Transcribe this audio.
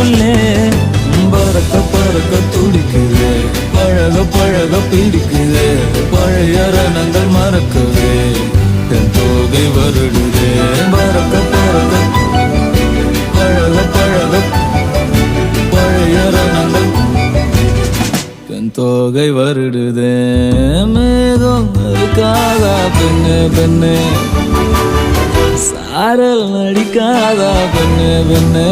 காற்றிலே பறக்க பறக்க துடிக்குது, பழக பழக பிடிக்குது, பழைய ரணங்கள் மறக்கவே என் தோகை வருடுதே. பறக்க பறக்க பழக பழக பழைய ரணங்கள் என் தோகை வருடுதே. மேகம் இருக்காதா பெண்ணே பெண்ணே, சாரல் நடிக்காதா பெண்ணே பெண்ணே,